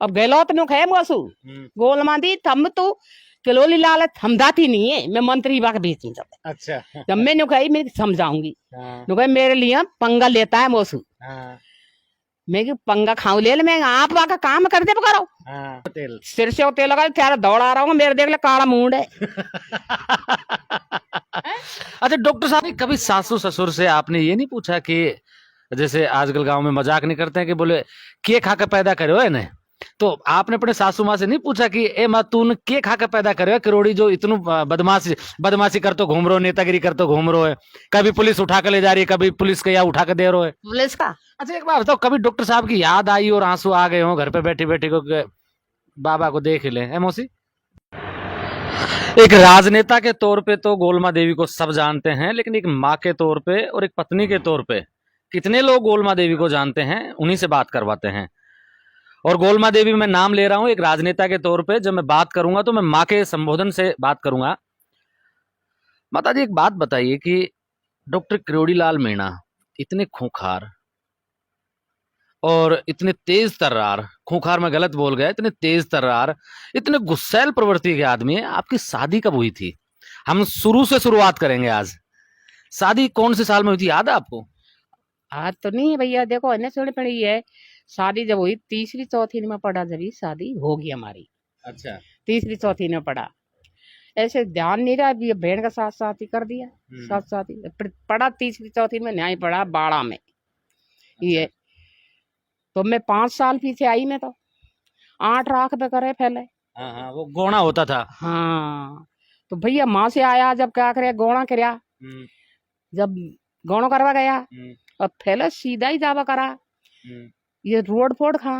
अब गहलोत नु खे मोसू गोल मांदी थम तो किलोली लाल थमदाती नहीं है मैं मंत्री बाग भेजी जब अच्छा। जब मैं नु कही मैं समझाऊंगी हाँ, नु कहे मेरे लिए पंगा लेता है मोसू हाँ, मैं कि पंगा खाऊ ले मैं आप वाका काम कर दे करो हाँ, तेल। सिर से तेल लगा तेरा दौड़ा रहा हूँ मेरे देख ले काला मुंड है अच्छा डॉक्टर साहब कभी सासू ससुर से आपने ये नहीं पूछा कि जैसे आजकल गांव में मजाक नहीं करते हैं कि बोले के खा के पैदा करे है ना, तो आपने अपने सासू माँ से नहीं पूछा कि ए माँ तू के खा के पैदा करे किरोड़ी जो इतनु बदमाशी कर तो घूम रो नेतागिरी कर तो घूम रो है, कभी पुलिस उठा के ले जा रही है कभी पुलिस के यहाँ उठा के दे रो है। पुलिस का अच्छा एक बार बताओ कभी डॉक्टर साहब की याद आई और आंसू आ गए हो घर पे बैठी बैठी को कि बाबा को देख ले है मौसी। एक राजनेता के तौर पे तो गोलमा देवी को सब जानते हैं, लेकिन एक माँ के तौर पे और एक पत्नी के तौर पे कितने लोग गोलमा देवी को जानते हैं, उन्हीं से बात करवाते हैं। और गोलमा देवी मैं नाम ले रहा हूं एक राजनेता के तौर पे, जब मैं बात करूंगा तो मैं माँ के संबोधन से बात करूंगा। माता जी एक बात बताइए कि डॉक्टर किरोड़ी लाल मीणा इतने खूंखार और इतने तेज तर्रार, खूंखार में गलत बोल गया, इतने तेज तर्रार इतने गुस्सैल प्रवृत्ति के आदमी है, आपकी शादी कब हुई थी? हम शुरू से शुरुआत करेंगे आज। शादी कौन से साल में हुई थी याद है आपको? आज तो नहीं है भैया देखो इन्हें थोड़ी पड़ी है शादी जब हुई तीसरी चौथी में पढ़ा जब शादी होगी हमारी। अच्छा। तीसरी चौथी में पढ़ा ऐसे ध्यान नहीं रहा अभी बहन का साथ साथ ही कर दिया साथ साथ ही पढ़ा तीसरी चौथी में न्याय पढ़ा बाड़ा में ये तो मैं 5 साल पीछे आई मैं तो 8 लाख पे करे पहले। हाँ हाँ वो गोना होता था। हाँ तो भैया माँ से आया जब क्या करे गोणा करया जब गोणो करवा गया और पहले सीधा ही जावा करा ये रोड फोड़ खा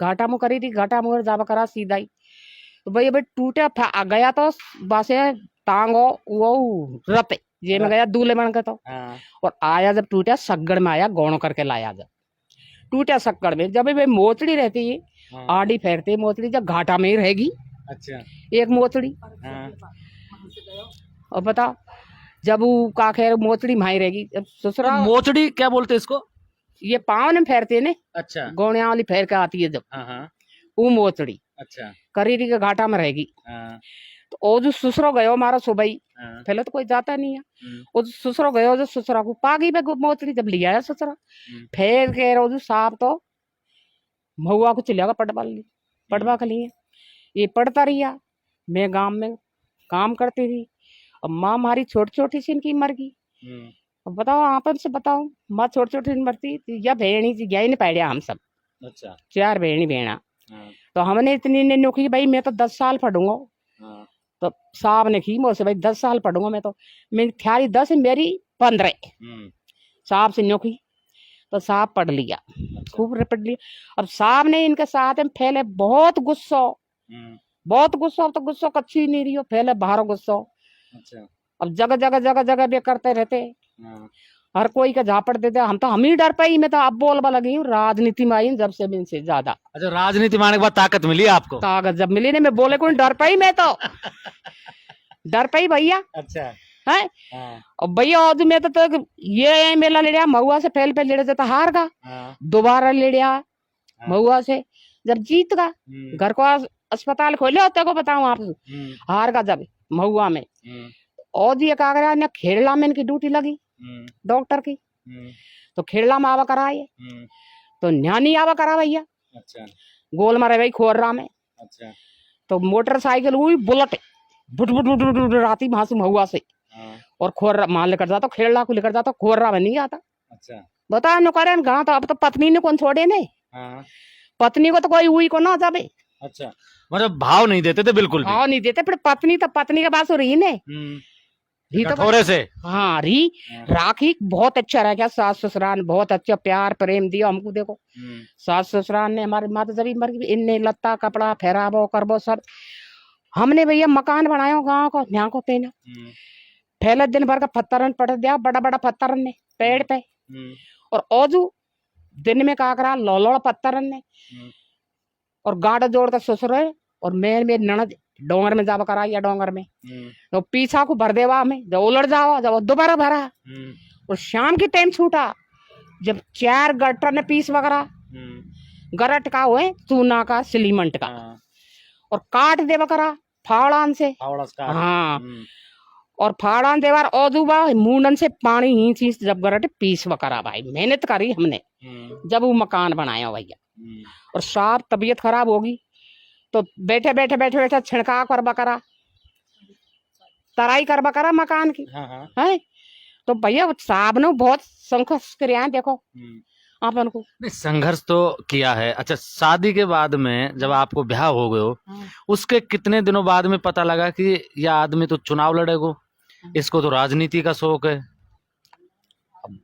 घाटा मुँह करी थी घाटा मुँह जावा करा सीधा ही तो भैया भाई टूटे आ गया तो बासे टांगो वो रते ये में गया दूल्हे बन के तो और आया जब टूटा सगड़ में आया गोणो करके लाया जब टूटा सक्कड़ में जब भाई मोचड़ी रहती है आड़ी फेरते मोचड़ी जब घाटा में ही रहेगी। अच्छा। एक मोचड़ी और बताओ जब वो का खैर मोचड़ी माही रहेगी जब ससुरा मोचड़ी क्या बोलते इसको? ये पाँव में फेरते ने। अच्छा। गौणिया वाली फेर के आती है जब वो मोचड़ी अच्छा करीरी के घाटा में रहेगी। तो वो जो ससुरो गयो हमारा सुबह पहले तो कोई जाता नहीं है वो जो ससुरो गयो जो ससुरा को पागी पे मोचड़ी जब लिया है ससुरा फेर के रो जो साफ तो महुआ को चिल्लागा पटवा के लिए ये पढ़ता रहिया मैं गांव में काम करती थी और माँ हमारी छोटी छोटी सी इनकी मर गई। अब बताओ आप से बताओ माँ छोटी छोटी मरती या भेड़ी गया ही नहीं पैड़िया हम सब। अच्छा। 4 भेड़ी भेड़ा तो हमने इतनी ने नौकरी भाई मैं तो 10 साल पढ़ूंगा तो साहब ने की मुझसे भाई 10 साल पढ़ूंगा मैं तो मेरी थारी 10 मेरी 15 साहब से नौकरी तो साहब पढ़ लिया खूब पढ़ लिया। अब साहब ने इनके साथ में फैले बहुत गुस्सा अब तो गुस्सा कच्ची नहीं रही हो फैले बाहर गुस्सा। अच्छा। अब जगह जगह जगह जगह भी करते रहते हर कोई का झापड़ देते हम ही डर पाई मैं तो अब बोलबा लगी हूँ राजनीति में आई जब से भी इनसे ज्यादा। अच्छा राजनीति में आने के बाद ताकत मिली आपको? ताकत जब मिली नहीं मैं बोले कोई डर पाई मैं तो डर पाई भैया। अच्छा है और भैया आज मैं तो ये मेला ले लिया महुआ से पहले पहले ले जाता हार का दोबारा ले लिया महुआ से जब जीत का घर को अस्पताल खोले होते को बताऊं आप हार का जब महुआ में और ये कागरा ने खेड़ला में इनकी ड्यूटी लगी डॉक्टर की तो खेड़ला में आवा कराए तो न्यानी आवा करा भैया। अच्छा। गोल मारे भाई खोर्रा में। अच्छा। तो मोटरसाइकिल हुई बुलेट बुट बुट बुट बुट राती वहां से महुआ से और खोर्रा मान लेकर जाता खेड़ला को लेकर जाता खोर्रा में नहीं आता। अच्छा। बताओ न करे गाँव तो अब तो पत्नी ने कौन छोड़े ने पत्नी को तो कोई हुई को ना जाबे। अच्छा मतलब भाव नहीं देते थे बिल्कुल भी? भाव नहीं देते फिर पत्नी तो पत्नी के पास रही ने री तो थोड़े से हाँ री राखी बहुत अच्छा रह गया सास ससुराल बहुत अच्छा प्यार प्रेम दिया हमको। देखो सास ससुराल ने हमारी माता जब मर गई इनने लत्ता कपड़ा फेराबो करबो सब हमने भैया मकान बनाया गाँव को यहाँ को पेना पहले दिन भर का पत्थर पड़ दिया बड़ा बड़ा पत्थर ने पेड़ पे और ओजू दिन में का करा लोलोड़ पत्थर ने और गाड़ जोड़ कर ससुर और मैं मेरी ननद डोंगर में जावा करा या डोंगर में तो पीछा को भर देवा में जब उलट जावा जब दोबारा भरा और शाम की टाइम छूटा जब 4 गटर ने पीस वगैरह गरट का हुए चूना का सीमेंट का हाँ, और काट दे बकरा फावड़ान से। फावड़ा से काट। हाँ और फाड़ान देवार औदूबा मुंडन से पानी ही चीज जब गरट पीस बकरा भाई मेहनत करी हमने जब वो मकान बनाया भैया। और साफ तबीयत खराब होगी तो बैठे बैठे बैठे बैठे छिड़काव कर बकरा तराई कर बकरा मकान की हाँ, है। तो भैया साहब ने बहुत संघर्ष करे हैं देखो अपन को। नहीं, संघर्ष तो किया है। अच्छा, शादी के बाद में जब आपको ब्याह हो गए हो, उसके कितने दिनों बाद में पता लगा कि यह आदमी तो चुनाव लड़ेगो, इसको तो राजनीति का शौक है?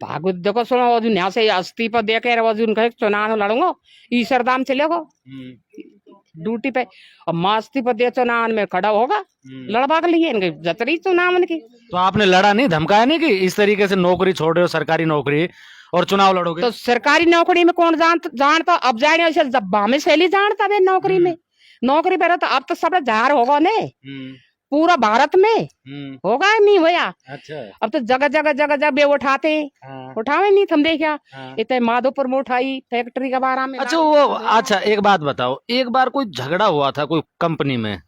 भागवत देखो सुनो वो यहाँ से अस्थि पर दे के वो उनका चुनाव लड़ूंगा ईश्वर दाम चलेगो ड्यूटी पे और मास्ती पर दे चुनाव में खड़ा होगा लड़वा के लिए इनके जतरी चुनाव की। तो आपने लड़ा नहीं, धमकाया नहीं कि इस तरीके से नौकरी छोड़ रहे हो, सरकारी नौकरी, और चुनाव लड़ोगे? तो सरकारी नौकरी में कौन जानता अब जाने ऐसे जब्बा में सैली जानता है नौकरी में नौकरी पे तो अब तो सब जार होगा ने पूरा भारत में होगा नहीं होया। अच्छा, अब तो जगह जगह जगह जगह वे उठाते उठावे नहीं थम देखा इतने माधोपुर में उठाई फैक्ट्री के बारे में। अच्छा वो अच्छा एक बात बताओ, एक बार कोई झगड़ा हुआ था कोई कंपनी में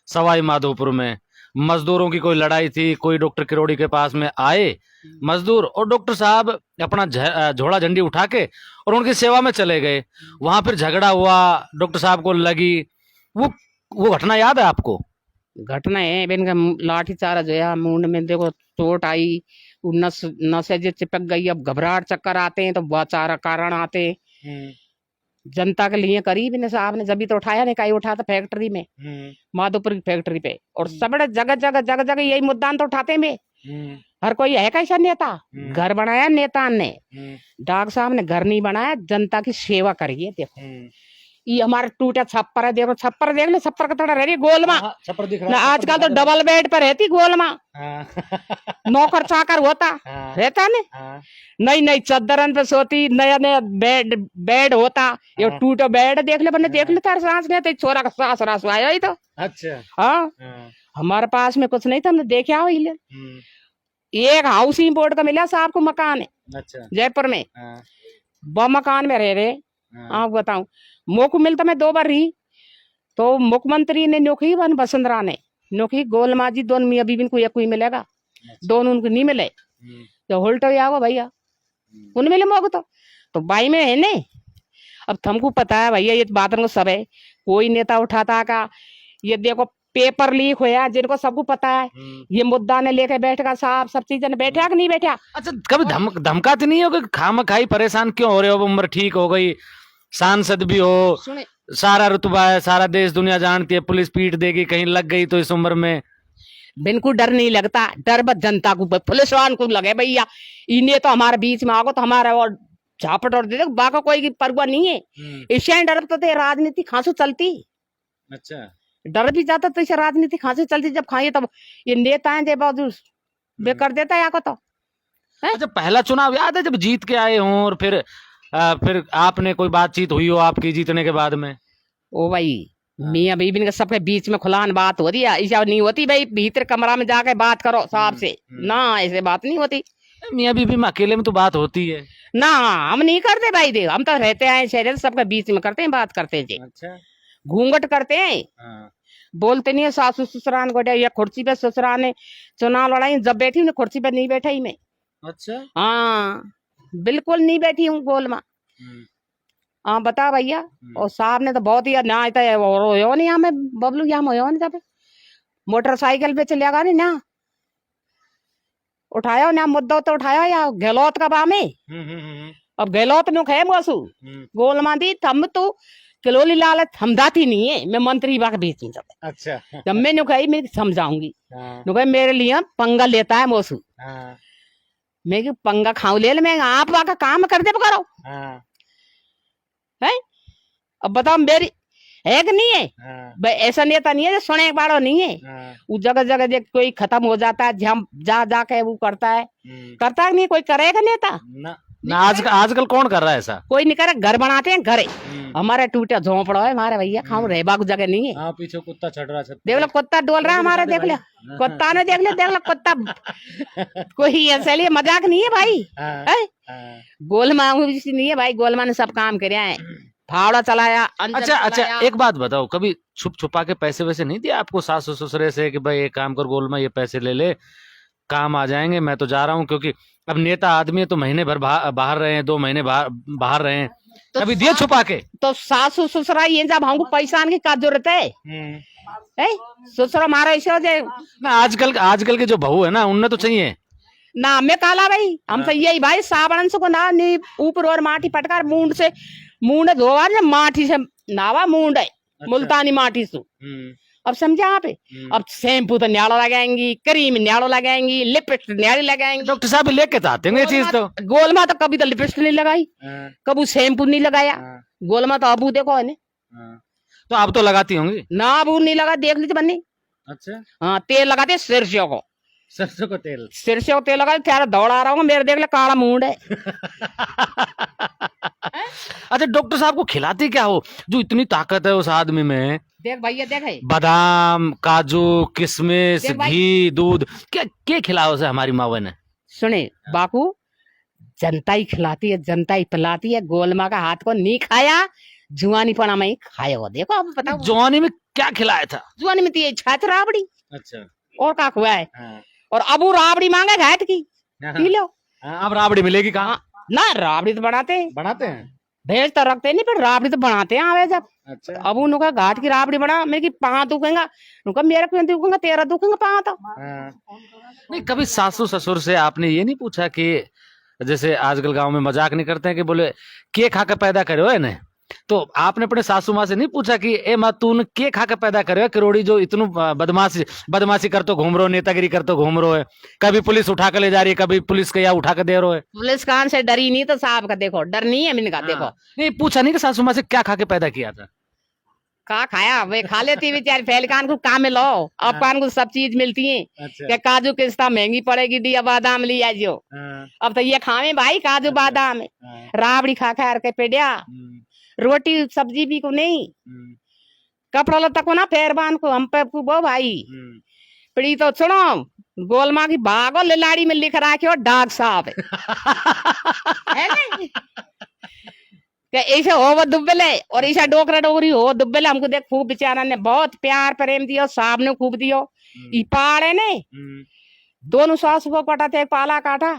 सवाई माधोपुर में, मजदूरों की कोई लड़ाई थी, कोई डॉक्टर किरोड़ी के पास में आए मजदूर और डॉक्टर साहब अपना झोला झंडी उठा के और उनकी सेवा में चले गए, वहां फिर झगड़ा हुआ, डॉक्टर साहब को लगी, वो घटना याद है आपको? घटना है इनका लाठी चारा जो है मुंड में देखो चोट आई नस नसें जो चिपक गई अब घबराहट चक्कर आते हैं तो बहुत सारा कारण आते हैं जनता के लिए करीब ने साहब ने जब तो उठाया नहीं कहीं उठा था फैक्ट्री में माधोपुर की फैक्ट्री पे और सब जगह जगह जगह जगह यही मुद्दा तो उठाते में हर कोई है कैसा नेता घर बनाया नेता ने डॉक्टर साहब ने घर नहीं बनाया जनता की सेवा करिए। देखो ये हमारा टूटा छप्पर है देखो छप्पर देख लो छप्पर का थोड़ा रह गोलमा छप्पर दिख रहा है, आजकल तो डबल बेड पर रहती गोलमा नौकर चाकर होता रहता ने नई नई चद्दरन पे सोती नया नया बेड होता ये टूटा बेड देख ले बने देख ले तार सांस नहीं तो छोरा का सांस रास आया ही तो। अच्छा हाँ हमारे पास में कुछ नहीं था हमने देखे आओ ही एक हाउसिंग बोर्ड का मिला साहब को मकान है। अच्छा जयपुर में वो मकान में रह रहे आप बताऊं मौको मिलता मैं 2 बार रही तो मुख्यमंत्री ने नौकरी बन वसुंधरा ने नौकरी गोलमाजी दोनों मियाँ बीबी को एक कोई मिलेगा दोनों उनको नहीं मिले तो उल्टा आओ भैया उन मिले मौको तो भाई में है ने। अब तुमको पता है भैया ये बात को सब है कोई नेता उठाता का ये देखो पेपर लीक होया जिनको सबको पता है ये मुद्दा ने लेके बैठेगा साहब सब चीजें बैठा कि नहीं बैठा। अच्छा कभी धमकाते नहीं हो कि खाम खाई परेशान क्यों हो रहे हो, उम्र ठीक हो गई, सांसद भी हो, सारा रुतबा है, सारा देश दुनिया जानती है, पुलिस पीट देगी कहीं लग गई तो इस उम्र में? बिल्कुल डर नहीं लगता, डर बस जनता को पुलिस वालों को लगे भैया इन्हें तो हमारे बीच में आओ तो हमारा और झापट और दे दो बाका कोई परवाह नहीं है इससे डर तो राजनीति खांसू चलती। अच्छा डर भी जाता तो इसे राजनीति खांसी चलती जब खाइए तब ये नेता है बावजूद बे कर देता है तो। अच्छा पहला चुनाव याद है जब जीत के आए हों और फिर आपने कोई बातचीत हुई हो आपकी जीतने के बाद में? ओ भाई मियाँ बीबी के सबके बीच में खुलान बात होती है ऐसा नहीं होती भाई भीतर कमरा में जाके बात करो साहब से ना ऐसे बात नहीं होती। मियाँ बीबी में अकेले में तो बात होती है ना हम नहीं करते भाई देख हम तो रहते हैं शहर सबके बीच में करते हैं बात करते हैं। अच्छा घूंघट करते हैं बोलते नहीं है सासू ससुरान को या कुर्सी पे ससुरान ने चुनाव लड़ाई जब बैठी हूँ कुर्सी पे नहीं बैठा ही मैं। अच्छा हाँ बिल्कुल नहीं बैठी हूँ गोल में। हाँ बता भैया और साहब ने तो बहुत ही ना आता है और नहीं हमें बबलू यहाँ हो नहीं जब मोटरसाइकिल पे चलेगा नहीं ना उठाया ना मुद्दा तो उठाया या गहलोत का बामे अब गहलोत नुक है मसू गोल मांदी थम तो किलोली लाल थमदाती नहीं है मैं मंत्री बाग बीच में जब। अच्छा जब मैं नुकाई मैं समझाऊंगी नुकाई मेरे लिए पंगा लेता है मौसू मैं पंगा खाऊ ले मैं आप वहां का काम कर दे करो है। अब बताओ मेरी है कि नहीं है ऐसा नेता नहीं है जो सुने बाड़ो नहीं है वो जगह जगह देख कोई खत्म हो जाता है जा जाके वो करता है नहीं कोई करेगा नेता ना आजकल कौन कर रहा है ऐसा? कोई नहीं करे घर बनाते हैं घरे हमारे टूटे झोंपड़ा है हमारे भैया खाऊ रहबा को जगह नहीं है। पीछे कुत्ता चढ़ रहा है देख लो कुत्ता डोल रहा है हमारे देख लो कुत्ता ने देख लो कुत्ता कोई ऐसे लिए मजाक नहीं है भाई है गोलमा नहीं है भाई गोलमा ने सब काम करे हैं फावड़ा चलाया, अंजन अच्छा अच्छा, चलाया। एक बात बताओ, कभी छुप छुपा के पैसे वैसे नहीं दिए आपको सास ससुरे से कि भाई एक काम कर गोलमा, ये पैसे ले ले, काम आ जाएंगे, मैं तो जा रहा हूँ, क्योंकि अब नेता आदमी है तो महीने भर बाहर रहे हैं, 2 महीने बाहर बाहर रहे हैं, तो कभी दिए छुपा के? तो सासू ससुरा ये जब हमको पैसा की का जरूरत है? ससुरा हमारा ऐसे हो जाए ना, आजकल के जो बहू है ना, उनने तो चाहिए ना, हमें काला भाई, हम तो यही भाई साबण से को ना नी ऊपर और माटी पटकार मुंड धोवा ने माटी से नावा मुंड है, मुल्तानी माटी से। अब समझा आप? अब शैम्पू तो न्याड़ो लगाएंगी, क्रीम न्याड़ो लगाएंगी, लिपस्टिक न्याड़ी लगाएंगी। डॉक्टर साहब लेके तो आते हैं ये चीज तो। गोलमा तो कभी तो लिपस्टिक नहीं लगाई, कभी शैम्पू नहीं लगाया। गोलमा तो अबू देखो है तो आप तो लगाती होंगी ना, अबू नहीं लगा, देख लीजिए बन्नी। अच्छा, हाँ, तेल लगाते सरसों को, सरसों को तेल। सरसों को तेल लगा, क्या दौड़ा रहा हूँ, मेरे देख ले काला मुंड है। अच्छा, डॉक्टर साहब को खिलाती क्या हो जो इतनी ताकत है उस आदमी में? देख भैया, देख है बादाम, काजू, किशमिश, देख भाई। घी, दूध, क्या खिलाओ से हमारी माँ ने? सुने बाकू, जनता ही खिलाती है, जनता ही पिलाती है। गोलमा का हाथ को नहीं खाया, जुआनी पना में ही खाया हो। देखो अब बताओ, जवानी में क्या खिलाया था? जुआनी में तो छाछ राबड़ी अच्छा, और का हुआ है। हाँ। और अबू राबड़ी मांगे घाट की, पी लो। अब राबड़ी मिलेगी कहाँ? ना, राबड़ी तो बनाते हैं, भेज तो रखते नहीं, पर राबड़ी तो बनाते हैं आवे जब। अच्छा, अबू नुका घाट की राबड़ी बना, मेरे की पाँव दुखेगा, नुका मेरा क्यों दुखेगा, तेरा दुखेगा पाँव तो। नहीं, कभी सासू ससुर से आपने ये नहीं पूछा कि जैसे आजकल गांव में मजाक नहीं करते हैं कि बोले के खा के पैदा करे हो ने, तो आपने अपने सासू माँ से नहीं पूछा कि ए माँ तूने के खा के पैदा करे हो किरोड़ी जो इतनु बदमाशी कर तो घूम रहो, नेतागिरी कर तो घूम रहो है, कभी पुलिस उठा के ले जा रही है, कभी पुलिस के या उठा के दे रहे है? पुलिस कान से डरी नहीं तो साहब का देखो, डर नहीं है मैंने कहा। देखो नहीं पूछा नहीं कि सासू माँ से क्या खा के पैदा किया था? का खाया वे खा लेती बेचारी, फैल कान को काम में लो, अब कान को सब चीज मिलती है। अच्छा, क्या काजू किस्ता महंगी पड़ेगी, दिया बादाम लिया जो, अब तो ये खावे भाई काजू बादाम, राबड़ी खा खा के पेड़िया, रोटी सब्जी भी को नहीं, कपड़ा लता को ना पैरबान को हम पे वो भाई पड़ी। तो सुनो, गोलमा की बागो लाड़ी में लिख रहा है डाक साहब है नहीं? क्या ऐसे हो वो दुब्बले और ऐसा डोकरा डोकरी हो दुब्बले। हमको देख खूब बेचारा ने बहुत प्यार प्रेम दियो, साहब ने खूब दियो। ई पाड़ है ने, दोनों सास को पटाते, पाला काटा,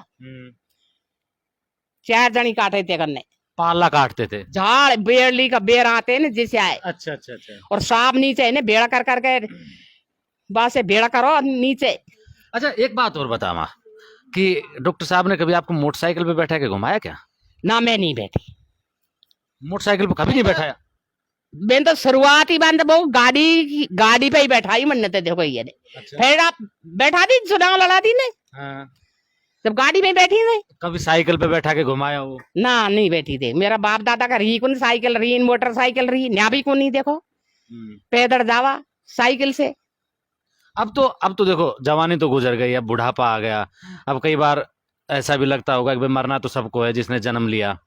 4 जनी काटे थे करने, पाला काटते थे, झाड़ बेड़ली का बेर आते न जिसे आए। अच्छा अच्छा अच्छा, और सांप नीचे है बेड़ा कर करके बस बेड़ा करो नीचे। अच्छा, एक बात और बता माँ कि डॉक्टर साहब ने कभी आपको मोटरसाइकिल पे बैठा के घुमाया क्या? ना, मैं नहीं बैठी, मोटरसाइकिल पे कभी नहीं बैठाया? मैं तो शुरुआत ही बंद वो गाड़ी पे ही बैठाई मन ने। देखो ये अच्छा, फिर आप बैठा दी, चुनाव लड़ा दी ने, हाँ। जब गाड़ी में बैठी थे। कभी साइकिल पे बैठा के घुमाया हो? ना, नहीं बैठी थे। मेरा बाप दादा का रही कौन साइकिल रही, मोटरसाइकिल रही, न्या भी को नहीं। देखो पैदल जावा साइकिल से। अब तो देखो जवानी तो गुजर गई, अब बुढ़ापा आ गया। अब कई बार ऐसा भी लगता होगा कि भाई मरना तो सबको है जिसने जन्म लिया।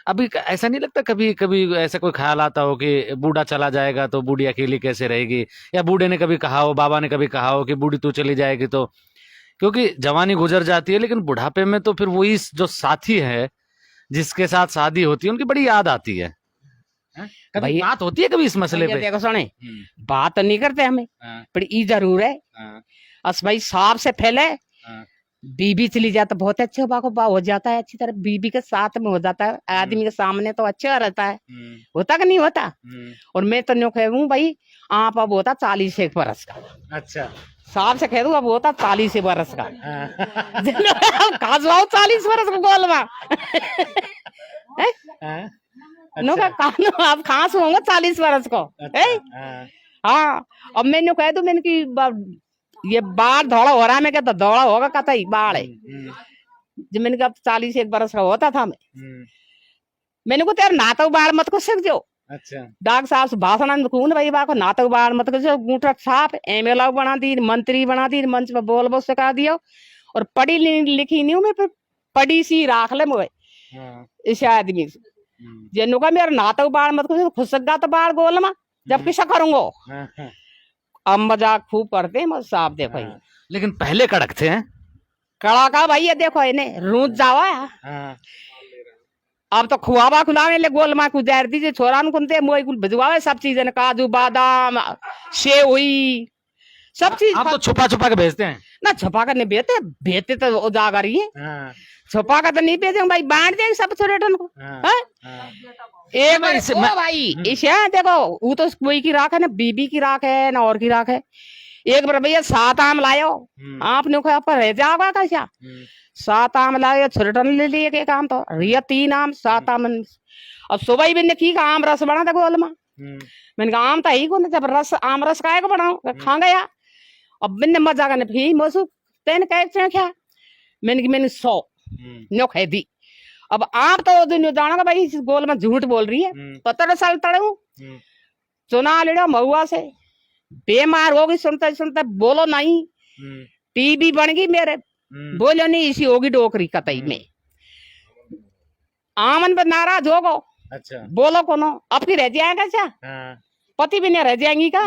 अभी ऐसा नहीं लगता कभी कभी ऐसा कोई ख्याल आता हो कि बूढ़ा चला जाएगा तो बूढ़ी अकेली कैसे रहेगी, या बूढ़े ने कभी कहा हो, बाबा ने कभी कहा हो कि बूढ़ी तू चली जाएगी तो, क्योंकि जवानी गुजर जाती है लेकिन बुढ़ापे में तो फिर वही जो साथी है जिसके साथ शादी होती है उनकी बड़ी याद आती है। कभी बात होती है कभी इस मसले पे? देखो सुने, बात नहीं करते हमें, पर ई जरूर है अस भाई साहब से पहले बीबी चली जाता तो बहुत अच्छे हो जाता है, अच्छी तरह बीबी के साथ में हो जाता है, आदमी के सामने तो अच्छा रहता है, होता कि नहीं होता। और मैं तो न्यू कहूँ भाई आप अब होता 40 बरस का। अच्छा, साहब से कह दूं अब होता 40 बरस का। काजवाओ 40 बरस का गोलमा आप खास होंगे 40 बरस को। हाँ, अब मैंने कह दू मैंने की ये बाल धौड़ा हो रहा है, मैं कहता धौड़ा होगा कतई बाल है। जब मैंने कहा 41 बरस का होता था मैंने को तेरे नाता बाल मत को सीख जो। अच्छा, डाक साहब से भाषण कौन भाई बा को नाता बाल मत को जो, गुंठा छाप एमएलए बना दी, मंत्री बना दी, मंच पे बोल बोल सिखा दियो। और पढ़ी लिखी नहीं हूँ मैं, पढ़ी सी राख ले मुझे इस आदमी से जिन्हों का मेरा नाता बाल मत को खुशगा तो बाल गोलमा जब किसा करूंगा। अब मजाक खूब करते हैं साहब देखो। लेकिन पहले कड़क थे हैं? कड़ा का भाई ये देखो इन्हें रूज जावा अब तो खुआवा खुलावे ले गोल माँ को जहर दीजिए छोरा कुनते मोई कुल भिजवावे सब चीजें काजू बादाम सेव हुई सब चीज आप तो छुपा छुपा के भेजते हैं। ना छुपा कर नहीं बेचते बेचते तो उजागर ही है छुपा कर तो नहीं बेचेंगे भाई बांट देंगे सब छोरेटन को हैं? एक बार ओ भाई इसे देखो वो तो कोई की राख है ना बीबी की राख है ना और की राख है एक बार भैया 7 आम लायो आपने कहा पर रह जाओगा कैसा 7 आम लाए छोरेटन ले लिए एक आम तो रिया 3 आम 7 आम अब सुबह ही मैंने की का आम रस बना था गोल में मैंने कहा आम तो ही को जब रस आम रस का बनाओ खा गया अब मैंने मजा करने भी मौसू तेन कह क्या मैंने 100 नो कह दी अब आप तो दिन जाना भाई इस गोल में झूठ बोल रही है 17 साल तड़े हूँ चुना ले महुआ से बीमार होगी सुनते सुनते बोलो नहीं टीबी बन गई मेरे बोलो नहीं इसी होगी डोकरी कतई में आमन पे नाराज होगो अच्छा बोलो कोनो अब की रह जाएगा क्या पति भी नहीं रह जाएंगी का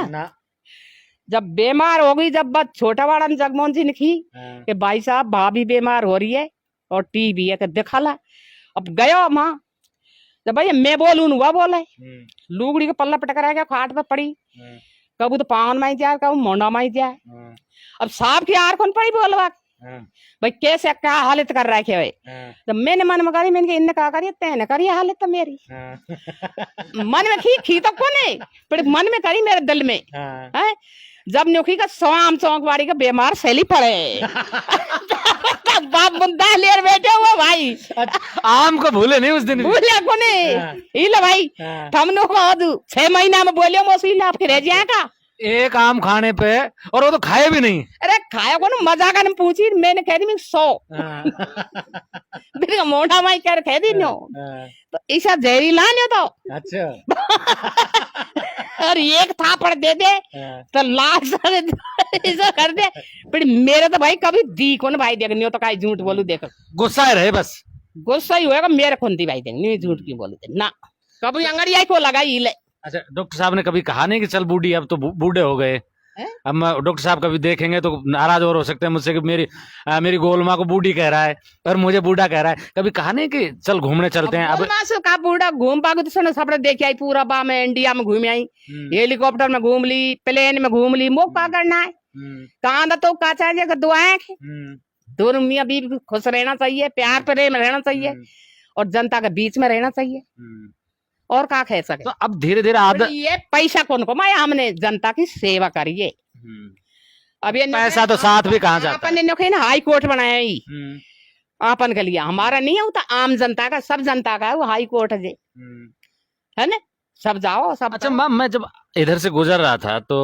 जब बीमार हो गई जब बस छोटा वाला जगमोहन सिंह की कि भाई साहब भाभी बीमार हो रही है और टीबी है दिखा ला अब गयो माँ जब भाई मैं बोलूं वह बोले लुगड़ी का पल्ला पटक रहा खाट पे पड़ी कबू तो पावन माई जाए कबू मोंडा माई जाए अब साहब की यार कौन पड़ी बोलवा भाई कैसे क्या हालत कर रहा है भाई तो मैंने मन में करी मैंने इनने कहा करी तेने करी हालत तो मेरी मन में खी तो कोने पर मन में करी मेरे दिल में है जब न्योखी का स्वाम चौक वाड़ी का बीमार फैली पड़े बाप बंदा ले बैठे हुआ भाई आम को भूले नहीं उस दिन भूले कोने इला भाई हमने 6 महीना में बोलियो मौसी आपके रह जाएगा एक आम खाने पे और वो तो खाए भी नहीं अरे खाया को मजा का पूछी मैंने कह दी मैं 100 मेरे मोटा माई कर कह दी नो तो ऐसा जहरीला नहीं तो अच्छा और एक थापड़ दे दे तो लाश ऐसा कर दे पर मेरे तो भाई कभी दी कौन भाई देख नहीं तो कहीं झूठ बोलू देख गुस्सा ही रहे बस गुस्सा ही होएगा मेरे कौन दी भाई देख नहीं झूठ क्यों बोलू दे ना कभी अंगड़िया को लगाई ले अच्छा डॉक्टर साहब ने कभी कहा नहीं कि चल बूढ़ी अब तो बूढ़े हो गए अब डॉक्टर साहब कभी देखेंगे तो नाराज और हो सकते हैं मुझसे कि मेरी गोल माँ को बूढ़ी कह रहा है और मुझे बूढ़ा कह रहा है कभी कहा नहीं कि चल घूमने चलते हैं अब का बूढ़ा घूम पागो तो सुनो सब देख आई पूरा बा में इंडिया में घूम आई हेलीकॉप्टर में घूम ली प्लेन में घूम ली मोक का करना है कहा तो का चाहिए दुआएं दोनों मियाँ बीवी खुश रहना चाहिए प्यार प्रेम रहना चाहिए और जनता के बीच में रहना चाहिए और क्या कह सके तो अब धीरे धीरे आदत ये पैसा कौन कमाया हमने जनता की सेवा करिए अब ये पैसा तो साथ भी कहाँ जाता अपन ने हाई कोर्ट बनाया ही अपन के लिए हमारा नहीं होता आम जनता का सब जनता का है वो हाई कोर्ट है ना सब जाओ सब अच्छा मैम मैं जब इधर से गुजर रहा था तो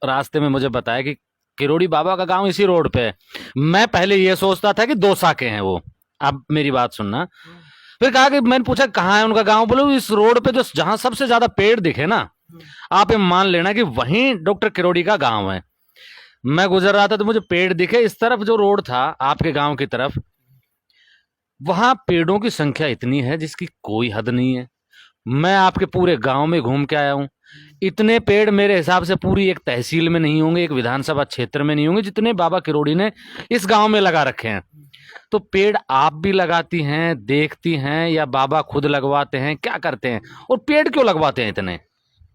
रास्ते में मुझे बताया कि किरोड़ी बाबा का गांव इसी रोड पे है मैं पहले ये सोचता था कि 2 शाखे हैं वो अब मेरी बात सुनना फिर कहा कि मैंने पूछा कहाँ है उनका गांव बोलो इस रोड पे जो जहां सबसे ज्यादा पेड़ दिखे ना आप ये मान लेना कि वहीं डॉक्टर किरोड़ी का गांव है मैं गुजर रहा था तो मुझे पेड़ दिखे इस तरफ जो रोड था आपके गांव की तरफ वहां पेड़ों की संख्या इतनी है जिसकी कोई हद नहीं है मैं आपके पूरे गांव में घूम के आया हूं इतने पेड़ मेरे हिसाब से पूरी एक तहसील में नहीं होंगे एक विधानसभा क्षेत्र में नहीं होंगे जितने बाबा किरोड़ी ने इस गांव में लगा रखे हैं तो पेड़ आप भी लगाती हैं देखती हैं या बाबा खुद लगवाते हैं क्या करते हैं और पेड़ क्यों लगवाते हैं इतने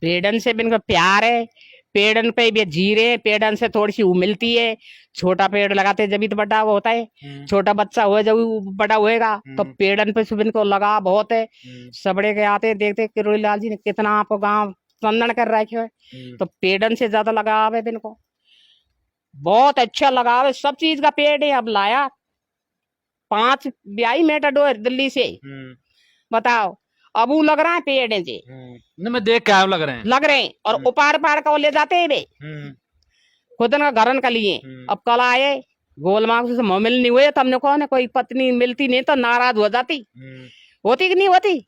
पेड़न से भी इनको प्यार है पेड़न पे भी जीरे पेड़न से थोड़ी सी मिलती है छोटा पेड़ लगाते जब तो बड़ा वो होता है छोटा बच्चा हुआ जब बड़ा होएगा तो पेड़न पे सुबिन को लगा बहुत है सबड़े के आते देखते किरोड़ी लाल जी ने कितना आपको गाँव चंदन कर रखे है तो पेड़न से ज्यादा लगाव है इनको बहुत अच्छा लगाव है सब चीज का पेड़ है अब लाया 5 ब्याई मेटाडोर दिल्ली से बताओ अब वो लग रहा है पेड़ से मैं देख के लग रहे हैं और उपार पार का ले जाते हैं वे खुद का घरन का लिए अब कल आए गोल मार्ग से मिल नहीं हुए तो हमने कहा कोई पत्नी मिलती नहीं तो नाराज हो जाती होती कि नहीं होती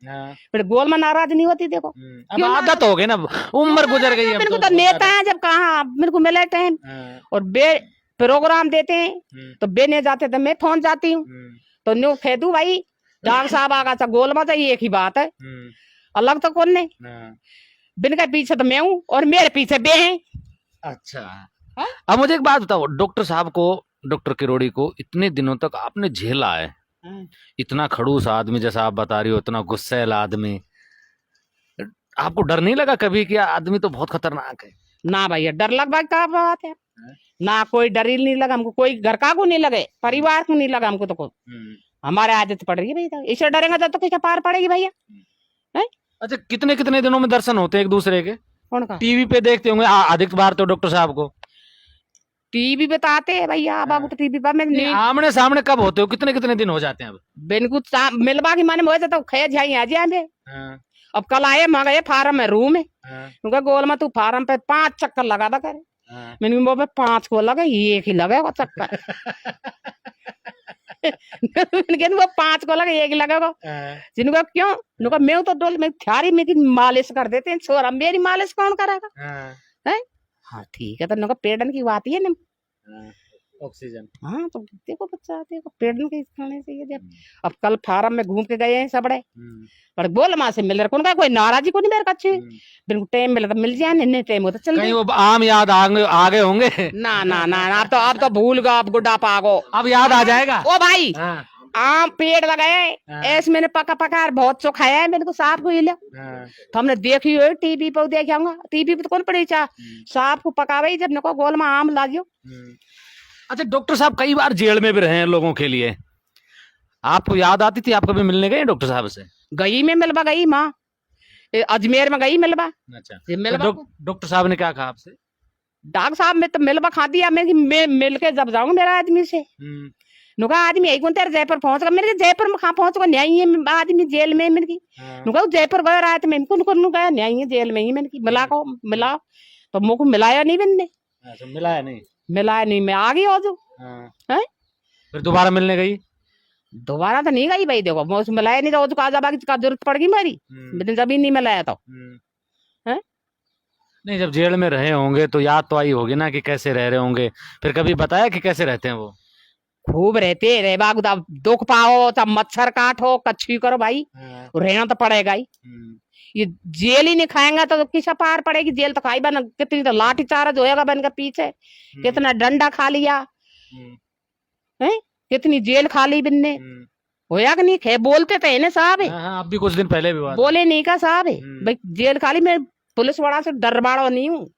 फिर गोल में नाराज नहीं होती देखो अब आदत हो गई ना उम्र गुजर गई मेरे को तो नेता है जब कहा मेरे को मिले टाइम और बे प्रोग्राम देते हैं तो बे ने जाते तो मैं फोन जाती हूँ तो न्यू फेदू भाई डॉक्टर साहब आगा चा गोल में चाहिए एक ही बात है अलग तो कौन नहीं बिन के पीछे तो मैं हूँ और मेरे पीछे बे हैं अच्छा अब मुझे एक बात बताओ डॉक्टर साहब को डॉक्टर किरोड़ी को इतने दिनों तक आपने झेला है इतना खड़ूस आदमी जैसा आप बता रही हो, इतना गुस्सैल आदमी, आपको डर नहीं लगा कभी कि आदमी तो बहुत खतरनाक है? ना भैया डर लग भाई क्या बात है, ना कोई डर ही नहीं लगा हमको, कोई घर का को नहीं लगे, परिवार को नहीं लगा हमको तो कोई। हमारे आदत पड़ रही है भैया, इससे डरेंगे तो कैसे पार पड़ेगी भैया। अच्छा, कितने कितने दिनों में दर्शन होते हैं एक दूसरे के? कौन का? टीवी पे देखते होंगे अधिक बार तो डॉक्टर साहब को। टीवी पे तो आते हैं भैया, बाबू तो टीवी पर नहीं, आमने सामने कब होते हो, कितने कितने दिन हो जाते हैं अब? बिन कुछ मिलवा की माने मुझे तो खे जाई आ जाए। अब कल आए मैं गए फार्म में रूम में, क्योंकि गोल में तू फार्म पे 5 चक्कर लगा था करे। मैंने वो पे 5 को लगे, एक ही लगे वो चक्कर। लेकिन वो 5 को लगे, एक ही लगेगा। जिनको क्यों नुका मैं तो डोल में थारी में की मालिश कर देते हैं छोरा, मेरी मालिश कौन करेगा? है हाँ ठीक है, तो नुका पेड़न की बात ही है ना, ऑक्सीजन। हाँ तो देखो बच्चा, देखो पेड़न के खाने चाहिए जब। अब कल फार्म में घूम के गए हैं सबड़े, पर बोल माँ से मिल रहा कौन का, कोई नाराजी को नहीं मेरे कच्चे, बिल्कुल टाइम मिला तो मिल जाए, नहीं टाइम होता चल। कहीं वो आम याद आ गए होंगे? ना ना ना, आप तो भूल गए, आप गुड्डा पागो, अब याद आ जाएगा। ओ भाई आम पेड़ लगाए ऐसे मैंने पका पका बहुत चो खाया है, मैंने को सांप को हिला तो हमने देखी हो टीवी पर देखा, टीवी पे तो कौन पड़ी चा सांप को पकावे जब नको गोल में आम लागियो। अच्छा डॉक्टर साहब कई बार जेल में भी रहे हैं लोगों के लिए, आपको याद आती थी? आप कभी मिलने गए डॉक्टर साहब से? गई में मिलवा गई माँ, अजमेर में गई मिलवा। अच्छा, मिलवा डॉक्टर साहब ने क्या कहा आपसे? डॉक्टर साहब में तो मिलवा खा दिया, मैं मिल के जब जाऊंगा मेरा आदमी से, नुका आदमी यही कौन तेरे जयपुर पहुंच गया, मेरे जयपुर में कहाँ पहुंच गया, न्याय है आदमी जेल में मेरे की। नुका जयपुर गया रात में, इनको गया न्याय है जेल में ही मैंने की, मिला को मिला तो मुझको मिलाया नहीं मैंने। मिलाया नहीं? मिलाया नहीं, मैं आ गई हो जो। फिर दोबारा मिलने गई? दोबारा तो नहीं गई भाई, देखो मैं उसमें मिलाया नहीं तो कहा जा का जरूरत पड़ गई मेरी, मैंने जब नहीं मिलाया तो। नहीं, जब जेल में रहे होंगे तो याद तो आई होगी ना कि कैसे रह रहे होंगे, फिर कभी बताया कि कैसे रहते हैं वो? खूब रहते रहे बाबू, दुख पाओ तब मच्छर काटो कच्छी करो भाई, रहना तो पड़ेगा ही। ये जेल ही नहीं खाएंगा तो किसा पार पड़ेगी, जेल तो खाई बन, कितनी तो लाठी चार्ज होएगा बन के पीछे, कितना डंडा खा लिया है, कितनी जेल खा ली बिन्ने, होया कि नहीं खे, बोलते थे ना साहब आप भी कुछ दिन पहले भी बोले नहीं का साहब भाई जेल खा ली, मैं पुलिस वाला से डर वाला नहीं हूँ,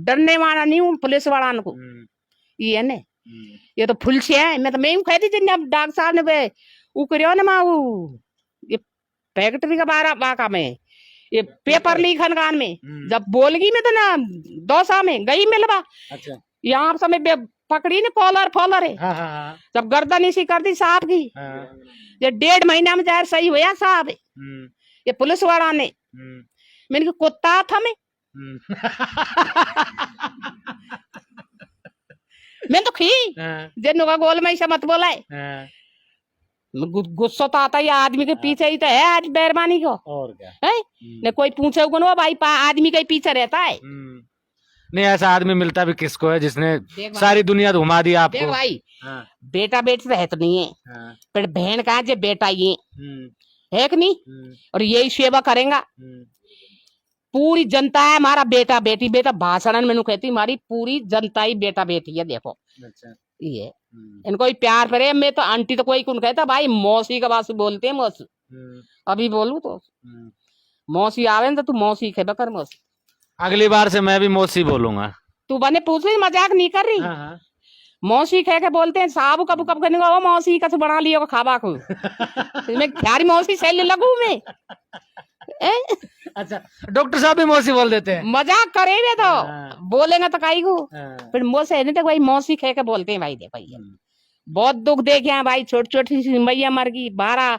डरने वाला नहीं हूँ पुलिस वाला को, ये है ने ये तो फुल से है, मैं तो मैं कहती थी अब डॉक्टर साहब ने वे वो करियो ना माँ ये फैक्ट्री का बाका में ये पेपर लीक खनगान में जब बोलगी में तो ना 2 साल में गई मिलवा। अच्छा, यहाँ समय पकड़ी ना फॉलर है। जब गर्दन इसी कर दी साहब की, ये 1.5 महीना में जाहिर सही हुआ साहब, ये पुलिस वाला ने मैंने कुत्ता था मैं तो खी जिन का गोल में ऐसा मत बोला है, गुस्सा तो आता है आदमी के पीछे ही तो है आज बेरमानी को, और क्या है न कोई पूछे वो भाई आदमी के पीछे रहता है। नहीं, ऐसा आदमी मिलता भी किसको है जिसने सारी दुनिया घुमा दी आपको। देख भाई बेटा बेटी तो है तो नहीं है, पर बहन कहा जे बेटा ये है कि नहीं, और यही सेवा करेगा। पूरी जनता है हमारा बेटा बेटी, बेटा भाषण में कहती हमारी पूरी जनता ही बेटा बेटी है। देखो अच्छा ये इनको ही प्यार प्रेम में तो आंटी तो कोई कौन कहता भाई, मौसी का बात बोलते हैं मौसी, अभी बोलू तो मौसी आवे तो तू मौसी खे बकर मौसी, अगली बार से मैं भी मौसी बोलूंगा। तू बने पूछ रही मजाक नहीं कर रही, मौसी कह के बोलते हैं साहब कब कब करने को मौसी का बना लियो खाबा को मैं ख्यारी मौसी सैल लगू मैं। अच्छा डॉक्टर साहब भी मौसी बोल देते हैं, मजाक करेंगे तो बोलेंगे तो काई को, फिर मौसी नहीं तो भाई मौसी कह के बोलते हैं भाई। दे भाई बहुत दुख देखे हैं भाई, छोटी छोटी सी मैया मर गई, 12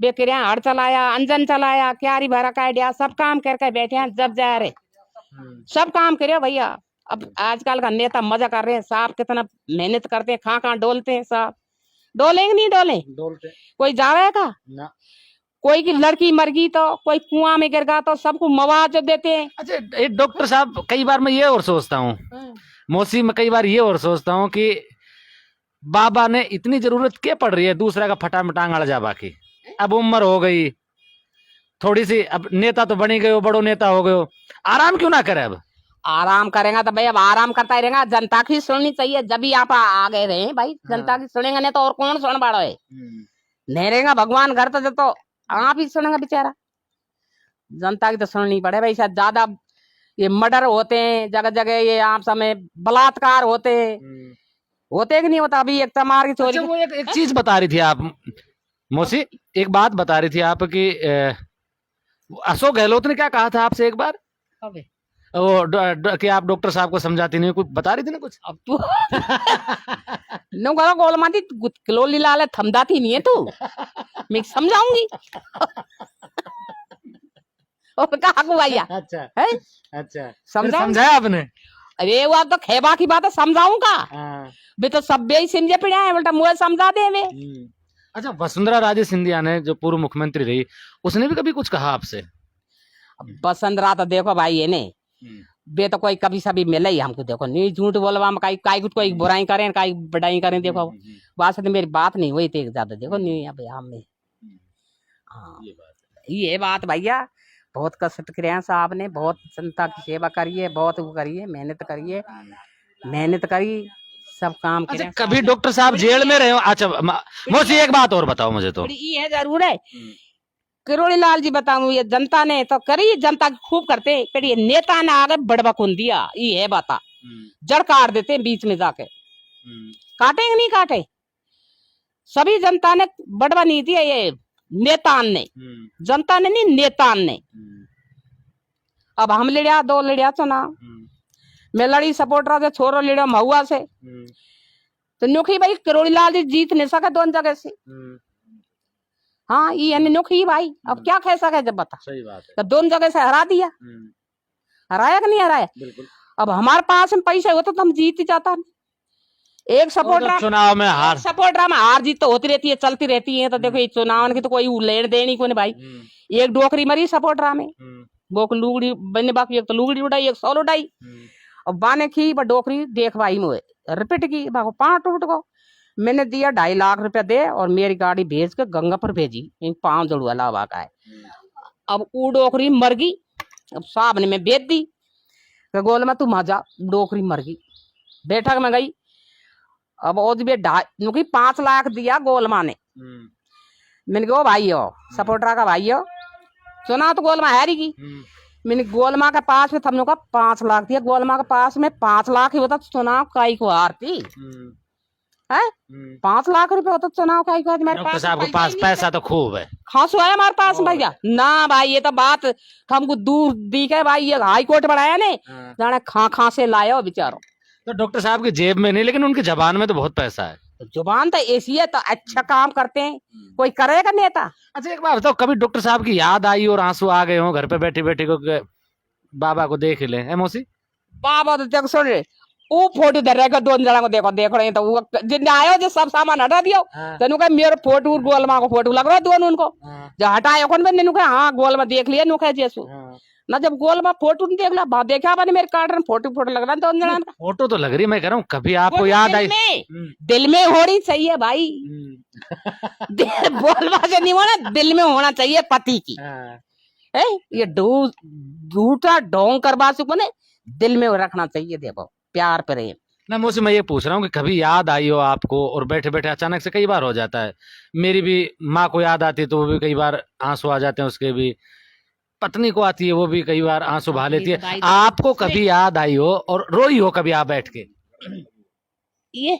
बेकरिया हड़ चलाया, अंजन चलाया, क्यारी भरा काटिया, सब काम करके बैठे हैं, जब जा रहे सब काम करे भैया। अब आजकल का नेता मजा कर रहे हैं, साहब कितना मेहनत करते हैं, कहाँ डोलते हैं साहब, डोलेंगे नहीं डोलते कोई जावेगा ना, कोई की लड़की मर गई तो कोई कुआं में गिर गया तो सबको मुआवजा देते हैं। अच्छा डॉक्टर साहब कई बार मैं ये और सोचता हूँ मौसी, में कई बार ये और सोचता हूँ कि बाबा ने इतनी जरूरत क्या पड़ रही है दूसरा का फटा मटांग अड़ जा, बाकी अब उम्र हो गई थोड़ी सी, अब नेता तो बनी गए हो, बड़ो नेता हो गए हो, आराम क्यों ना करे? अब आराम करेगा तो भाई अब आराम करता ही रहेगा, जनता की सुननी चाहिए, जब भी आप आ गए रहे भाई, जनता की सुनेंगे नहीं तो और कौन सुन बाड़ो है। नेरेगा भगवान घर तो आप ही सुनेगा बेचारा। जनता की तो सुननी पड़े भाई। शायद ज्यादा ये मर्डर होते हैं जगह जगह, ये आप समय बलात्कार होते हैं, होते कि नहीं होता। अभी एक तमार की चोरी अच्छा, वो एक चीज बता रही थी आप मौसी, एक बात बता रही थी आप कि अशोक गहलोत ने क्या कहा था आपसे एक बार, वो कि आप डॉक्टर साहब को समझाती नहीं, कुछ बता रही थी ना कुछ। अब तू नो करो गोल माती किलोली लाल थमदाती नहीं है तू, मैं समझाऊंगी। और कहा को भैया अच्छा है अच्छा, समझाऊं? समझाया आपने? अरे वो तो खेबा की बात है, समझाऊंगा बे तो सब बे ही समझे पड़ा है, बेटा मुझे समझा दे वे। अच्छा, वसुंधरा राजे सिंधिया ने जो पूर्व मुख्यमंत्री रही, उसने भी कभी कुछ कहा आपसे? बसंतरा तो देखो भाई ये ने बे तो कोई कभी सभी मिले ही हमको, देखो नहीं झूठ बोलवा हम काई कुछ कोई बुराई करें काई बड़ाई करें, देखो बात से तो मेरी बात नहीं हुई थी ज्यादा, देखो नहीं अब हम में। हाँ ये बात भैया, बहुत कष्ट करे साहब ने, बहुत जनता की सेवा करिए, बहुत वो करिए, मेहनत करिए, मेहनत करी सब काम अच्छा, करे। कभी डॉक्टर साहब जेल में रहे हो? अच्छा मौसी एक बात और बताओ मुझे तो। ये है जरूर है किरोड़ी लाल जी, बताऊं ये जनता ने तो करी, जनता की खूब करते, पर ये नेता ने आगे बड़बकुन दिया, ये है बता जड़ काट देते बीच में जाके, काटेंगे नहीं काटे, सभी जनता ने बड़वा नहीं दिया, ये नेतान ने, जनता ने नहीं नेतान ने। अब हम लड़िया दो लड़िया चुनाव, मैं लड़ी सपोर्टर से, छोरो लड़िया महुआ से, तो नुखी भाई किरोड़ी लाल जी जीत नहीं सका दोनों जगह से। हाँ ये नुखी भाई, अब क्या कह सके जब बता, सही बात है, तो दोनों जगह से हरा दिया, हराया कि नहीं हराया? बिल्कुल। अब हमारे पास में पैसे होते तो हम जीत ही जाता। एक सपोर्टर चुनाव में हार, सपोर्टर में हार जीत तो होती रहती है, चलती रहती है, तो देखो ये चुनाव की तो कोई लेन देन ही कोई भाई। एक डोकरी मरी सपोर्टर में, वो लुगड़ी बने बाकी, एक तो लुगड़ी उड़ाई, एक सौल उड़ाई, और बाने की डोकरी देख भाई मुझे रिपीट की बाको 5 टूट को, मैंने दिया 2.5 लाख रुपया दे, और मेरी गाड़ी भेज के गंगा पर भेजी, 5 जड़ुआ लावा का है। अब वो डोकरी मर गई, अब साहब ने मैं बेच दी, गोल में तू मजा डोकरी मर गई, बैठक में गई। अब वो 5 लाख दिया गोलमा ने, मैंने कहा भाई हो सपोर्टर का भाई हो, सुना तो गोलमा हारी की, मैंने गोलमा के पास में हमने कहा 5 लाख दिया, गोलमा के पास में 5 लाख ही होता तो चुनाव काई को हारती है, 5 लाख रुपए होता तो चुनाव काई को हारती। मेरे डॉक्टर साहब के पास पैसा तो खूब है, खासो है हमारे पास भैया ना भाई, ये तो बात हमको दूर दिखे भाई, ये हाई कोर्ट बढ़ाया ने जाने खा से लाया बेचारो। तो डॉक्टर साहब की जेब में नहीं, लेकिन उनकी जबान में तो बहुत पैसा है। तो जुबान तो ऐसी है, तो अच्छा काम करते हैं, कोई करेगा नेता। अच्छा एक बात बताओ, कभी डॉक्टर साहब की याद आई और आंसू आ गए हो घर पे बैठे बैठे को बाबा को देख ले है मौसी? बाबा तो देख सुन वो फोटो धर रहेगा, 2 जना को देखो देख रहे हैं, तो वो जिन आयो जो सब सामान हटा दियो, तेनु का मेरे फोटो गोलमा को फोटो लग रहा है दोनों उनको, जो हटाया कौन बने नुके, हाँ गोलमा देख लिया नुके जैसू ना, जब गोलमा फोटो नहीं देख ला बा देखा बने मेरे कार्ड में फोटो लग रहा है, 2 जना का फोटो तो लग रही है, मैं कह रहा हूँ कभी आपको याद आई? दिल में होनी चाहिए भाई, बोलवा से नहीं होना, दिल में होना चाहिए पति की है, ये झूठा ढोंग करवा सको ने, दिल में रखना चाहिए, देखो प्यार प्रेम ना। मौसी मैं ये पूछ रहा हूँ कि कभी याद आई हो आपको और बैठे बैठे अचानक से, कई बार हो जाता है, मेरी भी माँ को याद आती है तो वो भी कई बार आंसू आ जाते हैं, उसके भी पत्नी को आती है वो भी कई बार आंसू बहा लेती है, आपको कभी याद आई हो और रोई हो कभी आप बैठ के? ये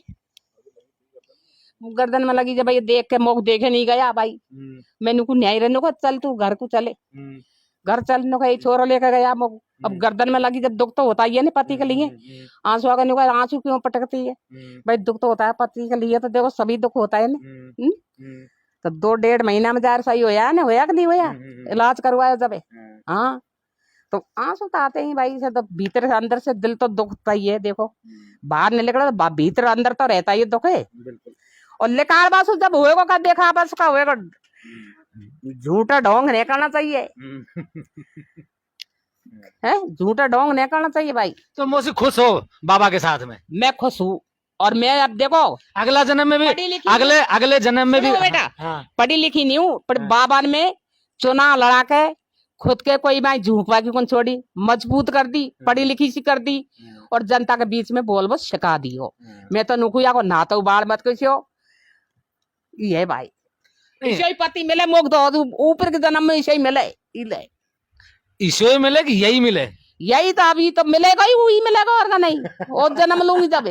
गर्दन में लगी जब ये देख के मुख देखे नहीं गया भाई, मैंने को न्याय रहने को चल तू घर को चले, घर चलने का छोरा लेकर गया मुख, अब गर्दन में लगी जब दुख तो होता ही है ना पति के लिए, आंसू आ गए, आंसू क्यों पटकती है भाई, दुख तो होता है पति के लिए, तो देखो सभी दुख होता है ना। तो 2-1.5 महीना में जार सही होया ना, होया कि नहीं होया, इलाज करवाया जब, हाँ तो आंसू तो आते ही भाई से, तो भीतर से अंदर से दिल तो दुखता ही है, देखो बाहर नहीं निकला तो भीतर अंदर तो रहता ही दुख है। और लेकार बासु जब होएगा का देखा बस का होएगा, झूठा ढोंग नहीं करना चाहिए है, झूठा ढोंग नहीं करना चाहिए भाई। तो मौसी खुश हो बाबा के साथ में? मैं खुश हूँ, और मैं अब देखो अगला जन्म में भी, अगले जन्म में भी बेटा पढ़ी लिखी नहीं हूँ, पर बाबा ने चुनाव लड़ा के खुद के कोई मैं झूठवा की कौन छोड़ी, मजबूत कर दी, पढ़ी लिखी सी कर दी, और जनता के बीच में बोल बस सिखा दी हो। मैं तो नुकुया को ना तो बाढ़ मत किसी हो, ये भाई ईशो ही पति मिले मोक दो ऊपर के जन्म में ईशो ही मिले इले ईशो ही मिले कि यही मिले? यही तो अभी तो मिलेगा ही वही मिलेगा और का नहीं और जन्म लूंगी तब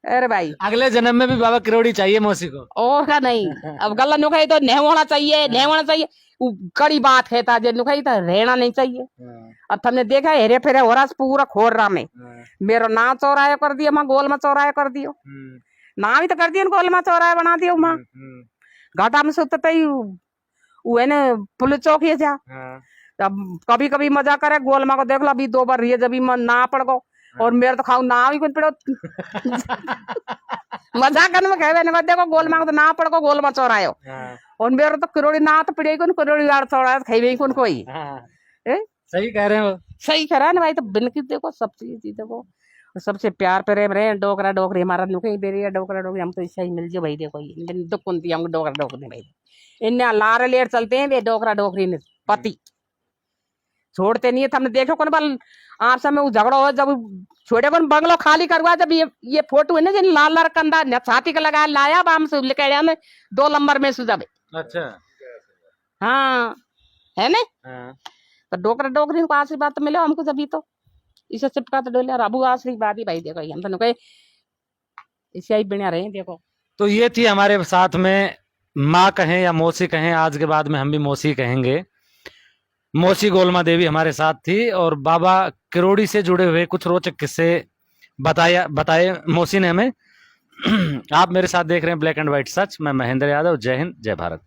अरे भाई अगले जन्म में भी बाबा किरोड़ी चाहिए मौसी को? और का नहीं अब गला नुखाई तो नहीं होना चाहिए नहीं होना चाहिए वो कड़ी बात है ताजे नुखाई तो रहना नहीं चाहिए। अब तुमने देखा हेरे फेरे हो रहा पूरा खोर रहा में मेरो ना चौराया कर दिया माँ गोल में चौराया कर दियो ना भी तो कर दिया गोल में चौराया बना दियो माँ घाटा में सुतते ही वो है ना पुलिस चौकी जा अब कभी कभी मजा करे गोल माँ को देख लो अभी 2 बार रिये जब ना पड़ गो और मेरे तो खाऊ ना भी कुछ पड़ो मजा करने में कहे देखो गोल माँ को तो ना पड़ गो गोल में चौरायो और मेरे तो किरोड़ी ना तो पड़े कौन किरोड़ी यार चौराया खाई कौन कोई सही कह रहे हो, सही कह रहा है ना भाई। तो बिनकी देखो सब चीज देखो सबसे प्यार प्रेम रहे डोकरा डोकरी हमारा नुके बेरिया डोकरा डोकरी हम तो ऐसा ही मिल जाए भाई देखो दुख कुंती हम डोकरा डोकरी भाई इन्हें लार लेर चलते हैं वे डोकरा डोकरी ने पति छोड़ते नहीं है। हमने देखो कौन बाल आपस में झगड़ा हो जब छोटे कौन बंगलो खाली करवा जब ये फोटो है ना जिन लाल लाल कंधा छाती का लगाया लाया बाम से लेकर में 2 नंबर में सुजाबे। अच्छा हाँ है ना तो डोकरा डोकरी को आशीर्वाद तो मिले हमको जब तो इसे चिपका तो डोले अबू आशीर्वाद ही भाई देखो हम तो कहे इसे ही बिना रहे देखो। तो ये थी हमारे साथ में माँ कहें या मौसी कहें, आज के बाद में हम भी मौसी कहेंगे। मौसी गोलमा देवी हमारे साथ थी और बाबा किरोड़ी से जुड़े हुए कुछ रोचक किस्से बताए मौसी ने हमें। आप मेरे साथ देख रहे हैं ब्लैक एंड व्हाइट सच। मैं महेंद्र यादव। जय हिंद जय भारत।